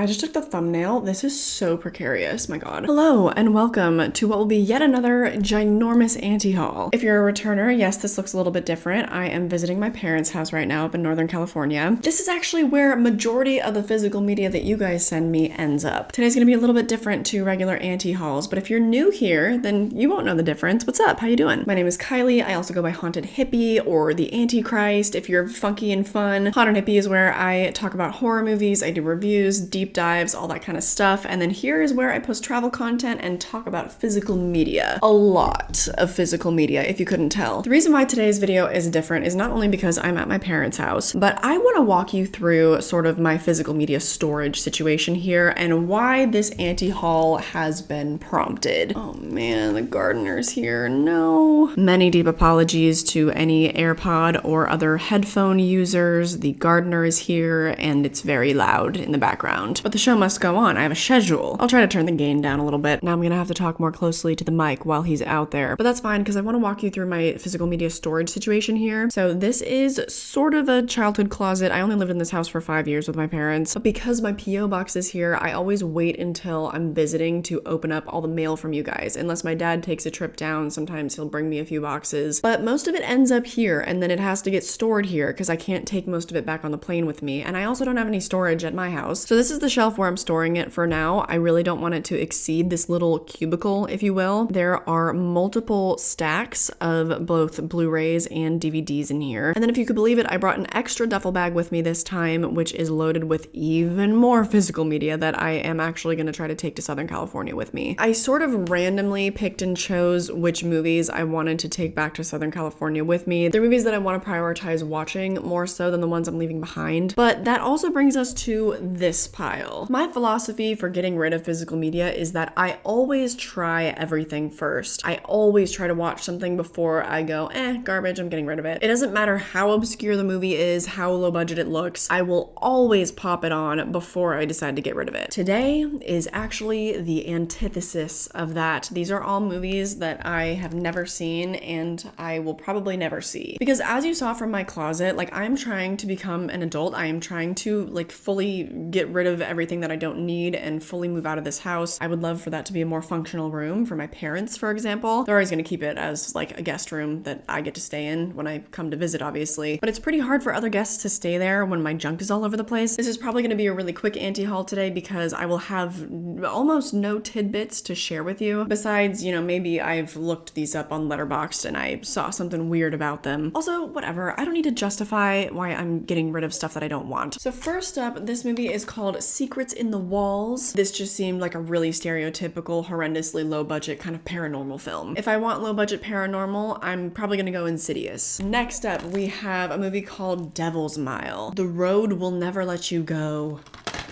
I just took the thumbnail. This is so precarious, my god. Hello and welcome to what will be yet another ginormous auntie haul. If you're a returner, yes, this looks a little bit different. I am visiting my parents' house right now up in Northern California. This is actually where majority of the physical media that you guys send me ends up. Today's gonna be a little bit different to regular auntie hauls, but if you're new here, then you won't know the difference. What's up? How you doing? My name is Kylie. I also go by Haunted Hippie or the Antichrist. If you're funky and fun, Haunted Hippie is where I talk about horror movies, I do reviews, deep dives, all that kind of stuff. And then here is where I post travel content and talk about physical media. A lot of physical media, if you couldn't tell. The reason why today's video is different is not only because I'm at my parents' house, but I want to walk you through sort of my physical media storage situation here and why this auntie haul has been prompted. Oh man, the gardener's here. No. Many deep apologies to any AirPod or other headphone users. The gardener is here and it's very loud in the background. But the show must go on. I have a schedule. I'll try to turn the gain down a little bit. Now I'm gonna have to talk more closely to the mic while he's out there. But that's fine because I want to walk you through my physical media storage situation here. So this is sort of a childhood closet. I only lived in this house for 5 years with my parents. But because my P.O. box is here, I always wait until I'm visiting to open up all the mail from you guys. Unless my dad takes a trip down, sometimes he'll bring me a few boxes. But most of it ends up here and then it has to get stored here because I can't take most of it back on the plane with me. And I also don't have any storage at my house. So this is the shelf where I'm storing it for now. I really don't want it to exceed this little cubicle, if you will. There are multiple stacks of both Blu-rays and DVDs in here. And then if you could believe it, I brought an extra duffel bag with me this time, which is loaded with even more physical media that I am actually going to try to take to Southern California with me. I sort of randomly picked and chose which movies I wanted to take back to Southern California with me. They're movies that I want to prioritize watching more so than the ones I'm leaving behind. But that also brings us to this pile. My philosophy for getting rid of physical media is that I always try everything first. I always try to watch something before I go, garbage, I'm getting rid of it. It doesn't matter how obscure the movie is, how low budget it looks, I will always pop it on before I decide to get rid of it. Today is actually the antithesis of that. These are all movies that I have never seen and I will probably never see. Because as you saw from my closet, like I'm trying to become an adult. I am trying to like fully get rid of everything that I don't need and fully move out of this house. I would love for that to be a more functional room for my parents, for example. They're always going to keep it as like a guest room that I get to stay in when I come to visit, obviously. But it's pretty hard for other guests to stay there when my junk is all over the place. This is probably going to be a really quick auntie haul today because I will have almost no tidbits to share with you. Besides, you know, maybe I've looked these up on Letterboxd and I saw something weird about them. Also, whatever. I don't need to justify why I'm getting rid of stuff that I don't want. So first up, this movie is called Secrets in the Walls. This just seemed like a really stereotypical, horrendously low budget kind of paranormal film. If I want low budget paranormal, I'm probably gonna go Insidious. Next up, we have a movie called Devil's Mile. The Road Will Never Let You Go.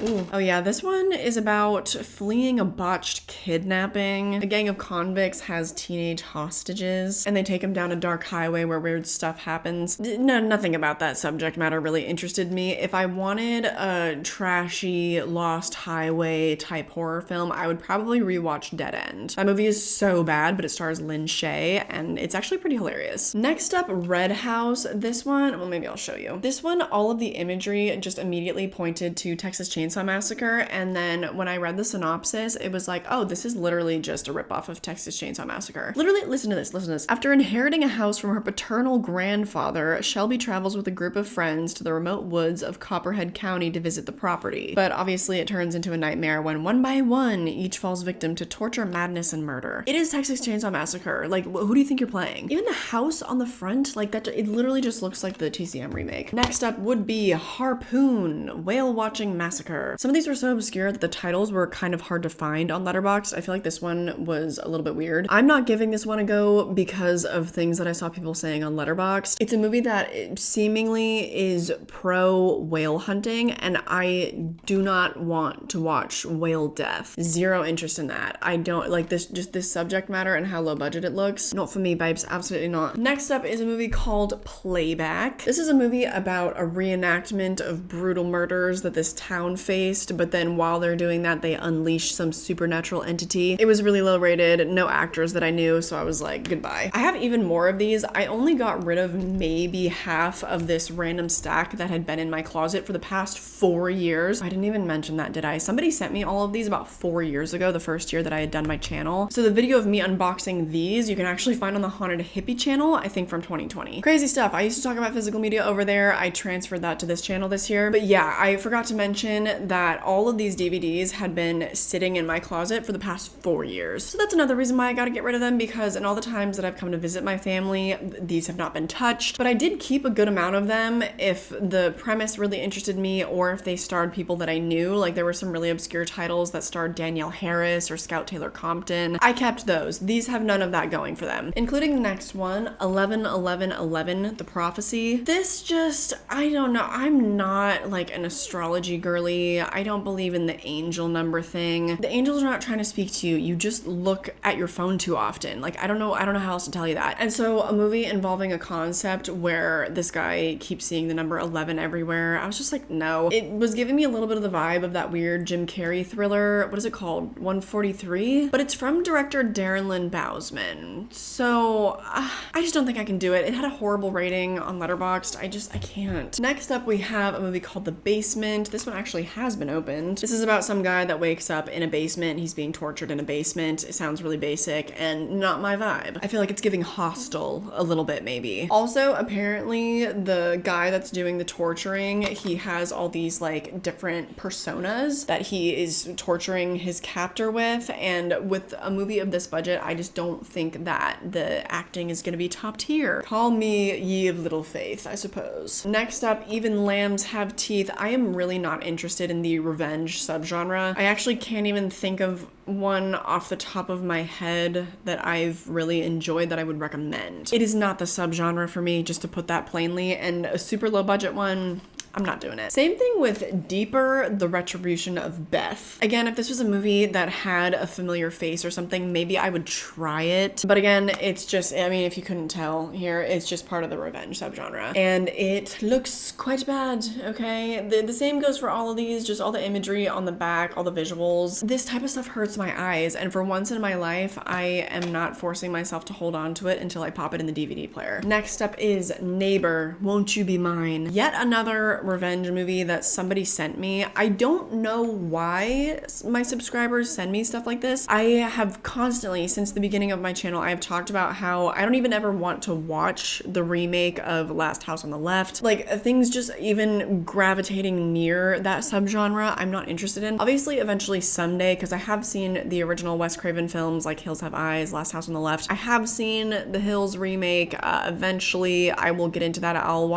Ooh. Oh yeah, this one is about fleeing a botched kidnapping. A gang of convicts has teenage hostages and they take them down a dark highway where weird stuff happens. No, nothing about that subject matter really interested me. If I wanted a trashy Lost Highway type horror film, I would probably rewatch Dead End. That movie is so bad, but it stars Lin Shaye and it's actually pretty hilarious. Next up, Red House. This one, well maybe I'll show you. This one, all of the imagery just immediately pointed to Texas Chainsaw Massacre, and then when I read the synopsis, it was like, oh, this is literally just a ripoff of Texas Chainsaw Massacre. Literally, listen to this. After inheriting a house from her paternal grandfather, Shelby travels with a group of friends to the remote woods of Copperhead County to visit the property. But obviously it turns into a nightmare when one by one, each falls victim to torture, madness, and murder. It is Texas Chainsaw Massacre. Like, who do you think you're playing? Even the house on the front, like that, it literally just looks like the TCM remake. Next up would be Harpoon, Whale Watching Massacre. Some of these were so obscure that the titles were kind of hard to find on Letterboxd. I feel like this one was a little bit weird. I'm not giving this one a go because of things that I saw people saying on Letterboxd. It's a movie that seemingly is pro whale hunting, and I do not want to watch whale death. Zero interest in that. I don't like this, just this subject matter and how low budget it looks. Not for me, babes. Absolutely not. Next up is a movie called Playback. This is a movie about a reenactment of brutal murders that this town faced, but then while they're doing that, they unleash some supernatural entity. It was really low rated, no actors that I knew, so I was like, goodbye. I have even more of these. I only got rid of maybe half of this random stack that had been in my closet for the past 4 years. I didn't even mention that, did I? Somebody sent me all of these about 4 years ago, the first year that I had done my channel. So the video of me unboxing these, you can actually find on the Haunted Hippie channel, I think from 2020. Crazy stuff. I used to talk about physical media over there. I transferred that to this channel this year. But yeah, I forgot to mention that all of these DVDs had been sitting in my closet for the past 4 years. So that's another reason why I gotta get rid of them, because in all the times that I've come to visit my family, these have not been touched. But I did keep a good amount of them if the premise really interested me or if they starred people that I knew. Like there were some really obscure titles that starred Danielle Harris or Scout Taylor Compton. I kept those. These have none of that going for them. Including the next one, 11-11-11, The Prophecy. This just, I don't know. I'm not like an astrology girly. I don't believe in the angel number thing. The angels are not trying to speak to you. You just look at your phone too often. Like, I don't know how else to tell you that. And so a movie involving a concept where this guy keeps seeing the number 11 everywhere, I was just like, no. It was giving me a little bit of the vibe of that weird Jim Carrey thriller. What is it called? 143? But it's from director Darren Lynn Bousman. So I just don't think I can do it. It had a horrible rating on Letterboxd. I can't. Next up, we have a movie called The Basement. This one actually has been opened. This is about some guy that wakes up in a basement. He's being tortured in a basement. It sounds really basic and not my vibe. I feel like it's giving Hostel a little bit, maybe. Also, apparently, the guy that's doing the torturing, he has all these like different personas that he is torturing his captor with. And with a movie of this budget, I just don't think that the acting is going to be top tier. Call me ye of little faith, I suppose. Next up, Even Lambs Have Teeth. I am really not interested in the revenge subgenre. I actually can't even think of one off the top of my head that I've really enjoyed that I would recommend. It is not the subgenre for me, just to put that plainly, and a super low budget one, I'm not doing it. Same thing with Deeper, The Retribution of Beth. Again, if this was a movie that had a familiar face or something, maybe I would try it. But again, it's just, I mean, if you couldn't tell here, it's just part of the revenge subgenre. And it looks quite bad, okay? The same goes for all of these, just all the imagery on the back, all the visuals. This type of stuff hurts my eyes, and for once in my life, I am not forcing myself to hold on to it until I pop it in the DVD player. Next up is Neighbor, Won't You Be Mine? Yet another revenge movie that somebody sent me. I don't know why my subscribers send me stuff like this. I have constantly, since the beginning of my channel, I have talked about how I don't even ever want to watch the remake of Last House on the Left. Like, things just even gravitating near that subgenre, I'm not interested in. Obviously, eventually someday, because I have seen the original Wes Craven films like Hills Have Eyes, Last House on the Left. I have seen the Hills remake. Eventually, I will get into that. I'll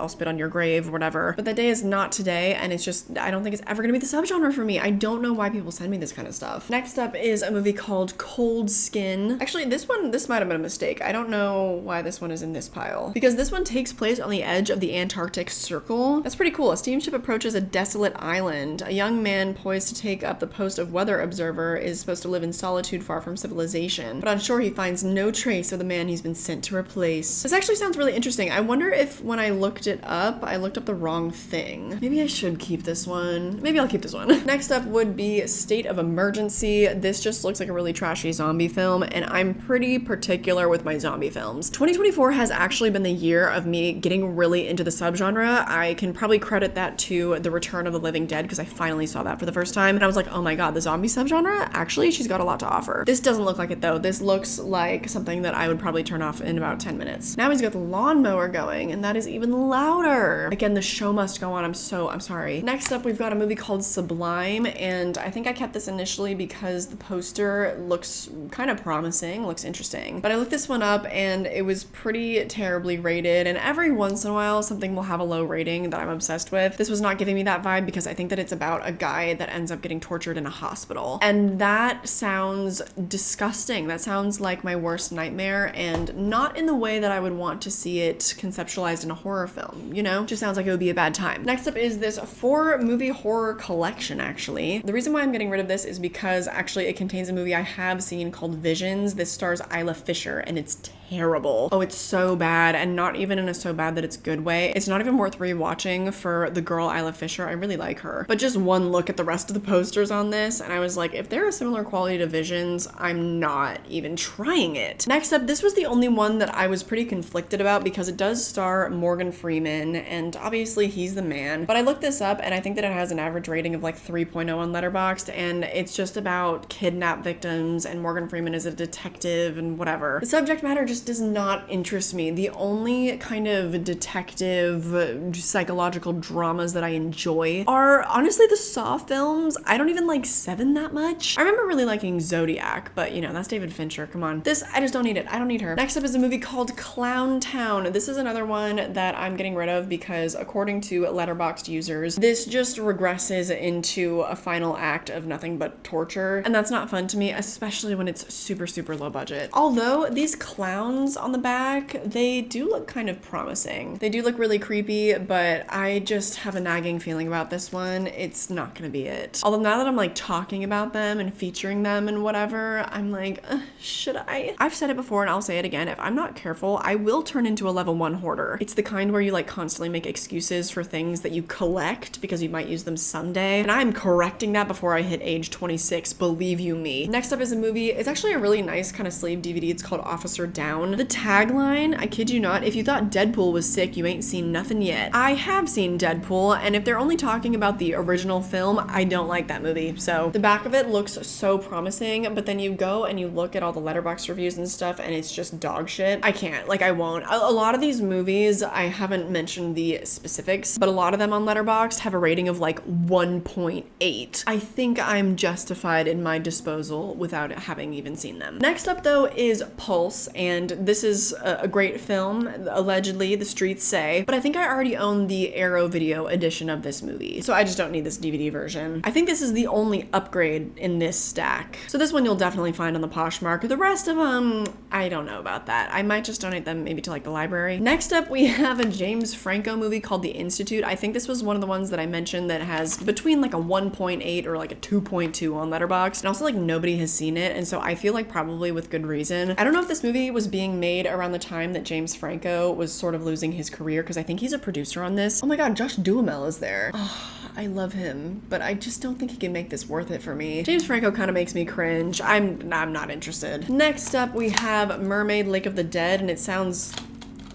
Spit on Your Grave or whatever. But that day is not today, and it's just, I don't think it's ever gonna be the subgenre for me. I don't know why people send me this kind of stuff. Next up is a movie called Cold Skin. Actually, this might have been a mistake. I don't know why this one is in this pile. Because this one takes place on the edge of the Antarctic Circle. That's pretty cool. A steamship approaches a desolate island. A young man poised to take up the post of weather observer is supposed to live in solitude far from civilization. But on shore, he finds no trace of the man he's been sent to replace. This actually sounds really interesting. I wonder if when I looked it up, I looked up the wrong thing. Maybe I should keep this one. Maybe I'll keep this one. Next up would be State of Emergency. This just looks like a really trashy zombie film, and I'm pretty particular with my zombie films. 2024 has actually been the year of me getting really into the subgenre. I can probably credit that to The Return of the Living Dead, because I finally saw that for the first time, and I was like, oh my god, the zombie subgenre? Actually, she's got a lot to offer. This doesn't look like it though. This looks like something that I would probably turn off in about 10 minutes. Now he's got the lawnmower going, and that is even louder. Again, the show must go on. I'm sorry. Next up, we've got a movie called Sublime, and I think I kept this initially because the poster looks kind of promising, looks interesting. But I looked this one up, and it was pretty terribly rated, and every once in a while, something will have a low rating that I'm obsessed with. This was not giving me that vibe because I think that it's about a guy that ends up getting tortured in a hospital. And that sounds disgusting. That sounds like my worst nightmare, and not in the way that I would want to see it conceptualized in a horror film, you know? Just sounds like it would be a bad time. Next up is this 4-movie horror collection, actually. The reason why I'm getting rid of this is because actually it contains a movie I have seen called Visions. This stars Isla Fisher, and it's terrible. Oh, it's so bad, and not even in a so bad that it's good way. It's not even worth rewatching for the girl Isla Fisher. I really like her. But just one look at the rest of the posters on this, and I was like, if they're a similar quality to Visions, I'm not even trying it. Next up, this was the only one that I was pretty conflicted about because it does star Morgan Freeman, and obviously he's the man. But I looked this up, and I think that it has an average rating of like 3.0 on Letterboxd, and it's just about kidnap victims, and Morgan Freeman is a detective and whatever. The subject matter just does not interest me. The only kind of detective psychological dramas that I enjoy are honestly the Saw films. I don't even like Seven that much. I remember really liking Zodiac, but you know, that's David Fincher. Come on. This, I just don't need it. I don't need her. Next up is a movie called Clown Town. This is another one that I'm getting rid of because according to Letterboxd users, this just regresses into a final act of nothing but torture. And that's not fun to me, especially when it's super, super low budget. Although these clowns on the back, they do look kind of promising. They do look really creepy, but I just have a nagging feeling about this one. It's not gonna be it. Although now that I'm like talking about them and featuring them and whatever, I'm like, should I? I've said it before and I'll say it again. If I'm not careful, I will turn into a level 1 hoarder. It's the kind where you like constantly make excuses for things that you collect because you might use them someday. And I'm correcting that before I hit age 26, believe you me. Next up is a movie. It's actually a really nice kind of sleeve DVD. It's called Officer Down. The tagline, I kid you not, if you thought Deadpool was sick, you ain't seen nothing yet. I have seen Deadpool, and if they're only talking about the original film, I don't like that movie. So the back of it looks so promising, but then you go and you look at all the Letterboxd reviews and stuff, and it's just dog shit. I can't, like I won't. A lot of these movies, I haven't mentioned the specifics, but a lot of them on Letterboxd have a rating of like 1.8. I think I'm justified in my disposal without having even seen them. Next up though is Pulse, and this is a great film, allegedly, the streets say, but I think I already own the Arrow Video edition of this movie, so I just don't need this DVD version. I think this is the only upgrade in this stack. So this one you'll definitely find on the Poshmark. The rest of them, I don't know about that. I might just donate them maybe to like the library. Next up, we have a James Franco movie called The Institute. I think this was one of the ones that I mentioned that has between like a 1.8 or like a 2.2 on Letterboxd, and also like nobody has seen it, and so I feel like probably with good reason. I don't know if this movie was being made around the time that James Franco was sort of losing his career, because I think he's a producer on this. Oh my god, Josh Duhamel is there. Oh, I love him, but I just don't think he can make this worth it for me. James Franco kind of makes me cringe. I'm not interested. Next up, we have Mermaid Lake of the Dead, and it sounds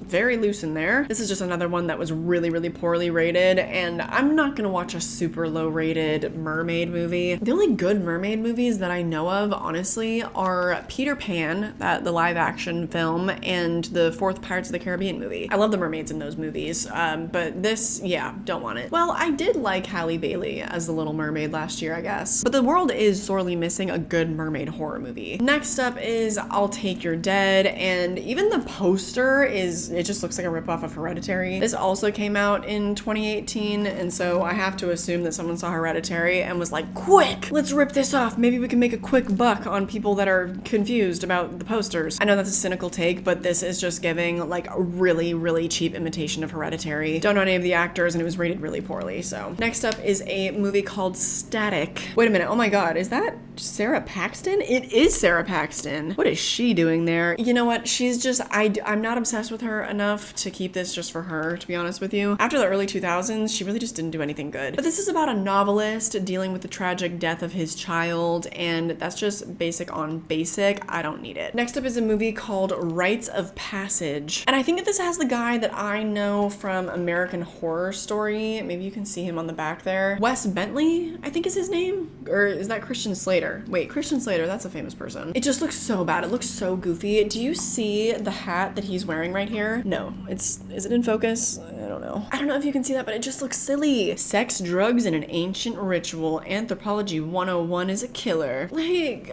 very loose in there. This is just another one that was really, really poorly rated, and I'm not gonna watch a super low rated mermaid movie. The only good mermaid movies that I know of, honestly, are Peter Pan, the live action film, and the fourth Pirates of the Caribbean movie. I love the mermaids in those movies, but this, yeah, don't want it. Well, I did like Halle Bailey as the Little Mermaid last year, I guess. But the world is sorely missing a good mermaid horror movie. Next up is I'll Take Your Dead, and even the poster it just looks like a ripoff of Hereditary. This also came out in 2018, and so I have to assume that someone saw Hereditary and was like, quick, let's rip this off. Maybe we can make a quick buck on people that are confused about the posters. I know that's a cynical take, but this is just giving like a really, really cheap imitation of Hereditary. Don't know any of the actors, and it was rated really poorly, so. Next up is a movie called Static. Wait a minute, oh my god, is that Sarah Paxton? It is Sarah Paxton. What is she doing there? You know what, she's just, I'm not obsessed with her enough to keep this just for her, to be honest with you. After the early 2000s, she really just didn't do anything good. But this is about a novelist dealing with the tragic death of his child, and that's just basic on basic. I don't need it. Next up is a movie called Rites of Passage, and I think that this has the guy that I know from American Horror Story. Maybe you can see him on the back there. Wes Bentley, I think is his name, or is that Christian Slater? Wait, Christian Slater, that's a famous person. It just looks so bad. It looks so goofy. Do you see the hat that he's wearing right here? No, is it in focus? I don't know. I don't know if you can see that, but it just looks silly. Sex, drugs, and an ancient ritual. Anthropology 101 is a killer. Like,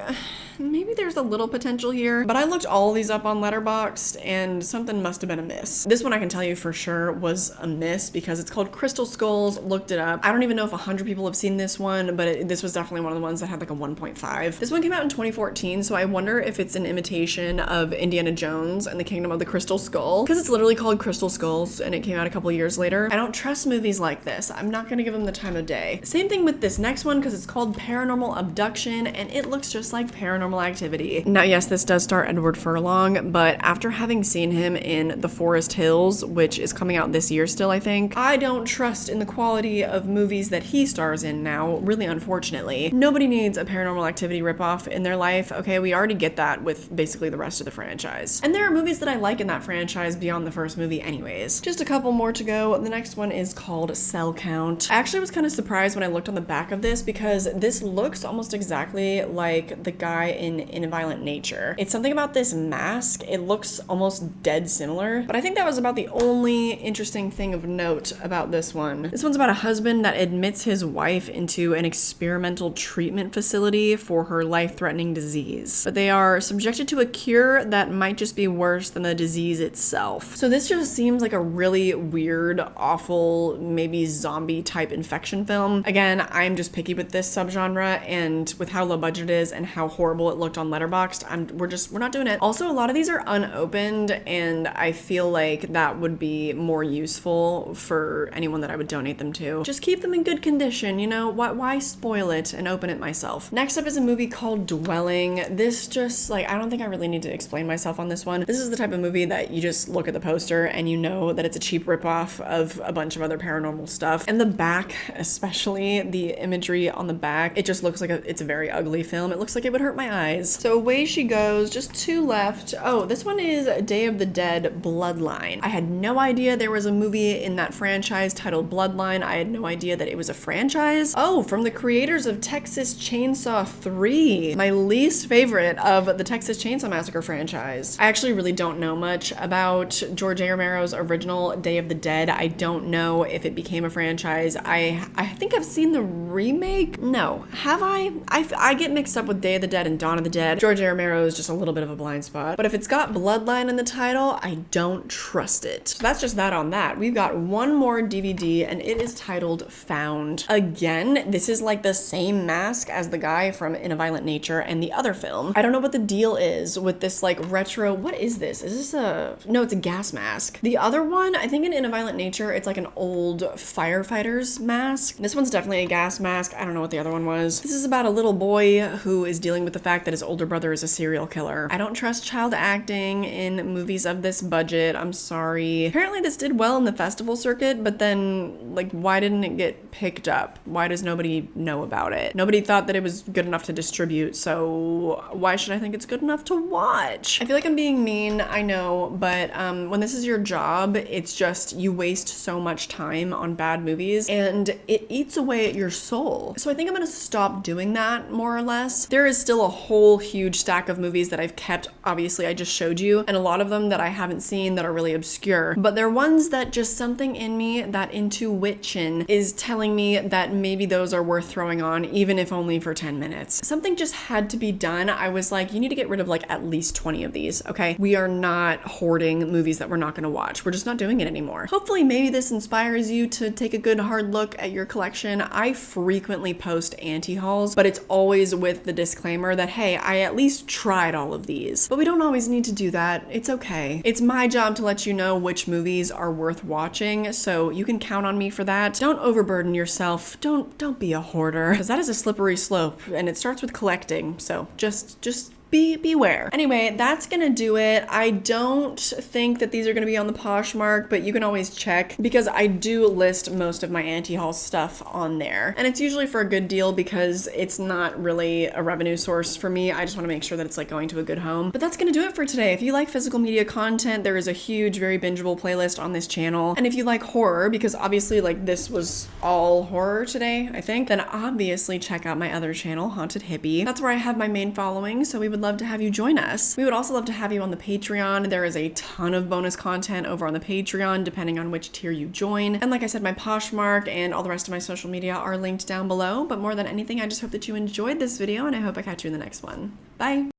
maybe there's a little potential here, but I looked all these up on Letterboxd and something must have been amiss. This one I can tell you for sure was a miss because it's called Crystal Skulls. Looked it up. I don't even know if 100 people have seen this one, but this was definitely one of the ones that had like a 1.5. This one came out in 2014, so I wonder if it's an imitation of Indiana Jones and the Kingdom of the Crystal Skull, because it's literally called Crystal Skulls and it came out a couple years later. I don't trust movies like this. I'm not gonna give them the time of day. Same thing with this next one because it's called Paranormal Abduction and it looks just like Paranormal Paranormal Activity. Now, yes, this does star Edward Furlong, but after having seen him in The Forest Hills, which is coming out this year still, I think, I don't trust in the quality of movies that he stars in now, really unfortunately. Nobody needs a Paranormal Activity ripoff in their life, okay? We already get that with basically the rest of the franchise. And there are movies that I like in that franchise beyond the first movie anyways. Just a couple more to go. The next one is called Cell Count. I actually was kind of surprised when I looked on the back of this because this looks almost exactly like the guy in A Violent Nature. It's something about this mask. It looks almost dead similar, but I think that was about the only interesting thing of note about this one. This one's about a husband that admits his wife into an experimental treatment facility for her life-threatening disease, but they are subjected to a cure that might just be worse than the disease itself. So this just seems like a really weird, awful, maybe zombie type infection film. Again, I'm just picky with this subgenre, and with how low budget it is and how horrible it looked on Letterboxd, we're not doing it. Also, a lot of these are unopened, and I feel like that would be more useful for anyone that I would donate them to. Just keep them in good condition, you know? Why spoil it and open it myself? Next up is a movie called Dwelling. This just, like, I don't think I really need to explain myself on this one. This is the type of movie that you just look at the poster and you know that it's a cheap ripoff of a bunch of other paranormal stuff. And the back, especially the imagery on the back, it just looks like it's a very ugly film. It looks like it would hurt my eyes. So away she goes, just two left. Oh, this one is Day of the Dead Bloodline. I had no idea there was a movie in that franchise titled Bloodline. I had no idea that it was a franchise. Oh, from the creators of Texas Chainsaw 3, my least favorite of the Texas Chainsaw Massacre franchise. I actually really don't know much about George A. Romero's original Day of the Dead. I don't know if it became a franchise. I think I've seen the remake. No, have I? I get mixed up with Day of the Dead and Dawn of the Dead. George A. Romero is just a little bit of a blind spot. But if it's got Bloodline in the title, I don't trust it. So that's just that on that. We've got one more DVD, and it is titled Found. Again, this is like the same mask as the guy from In a Violent Nature and the other film. I don't know what the deal is with this like retro, what is this? Is this no, it's a gas mask. The other one, I think in a Violent Nature, it's like an old firefighter's mask. This one's definitely a gas mask. I don't know what the other one was. This is about a little boy who is dealing with the fact that his older brother is a serial killer. I don't trust child acting in movies of this budget. I'm sorry. Apparently this did well in the festival circuit, but then like, why didn't it get picked up? Why does nobody know about it? Nobody thought that it was good enough to distribute, so why should I think it's good enough to watch? I feel like I'm being mean, I know, but when this is your job, it's just you waste so much time on bad movies and it eats away at your soul. So I think I'm gonna stop doing that, more or less. There is still a whole huge stack of movies that I've kept, obviously I just showed you, and a lot of them that I haven't seen that are really obscure, but they're ones that just something in me, that intuition is telling me that maybe those are worth throwing on, even if only for 10 minutes. Something just had to be done. I was like, you need to get rid of like at least 20 of these, okay? We are not hoarding movies that we're not gonna watch. We're just not doing it anymore. Hopefully maybe this inspires you to take a good hard look at your collection. I frequently post anti-hauls, but it's always with the disclaimer that, hey, I at least tried all of these. But we don't always need to do that. It's okay. It's my job to let you know which movies are worth watching, so you can count on me for that. Don't overburden yourself. Don't be a hoarder, because that is a slippery slope, and it starts with collecting, so just beware. Anyway, that's gonna do it. I don't think that these are gonna be on the Poshmark, but you can always check because I do list most of my anti-haul stuff on there. And it's usually for a good deal because it's not really a revenue source for me. I just wanna make sure that it's like going to a good home. But that's gonna do it for today. If you like physical media content, there is a huge, very bingeable playlist on this channel. And if you like horror, because obviously like this was all horror today, I think, then obviously check out my other channel, Haunted Hippie. That's where I have my main following, so we would love to have you join us. We would also love to have you on the Patreon. There is a ton of bonus content over on the Patreon, depending on which tier you join. And like I said, my Poshmark and all the rest of my social media are linked down below. But more than anything, I just hope that you enjoyed this video, and I hope I catch you in the next one. Bye!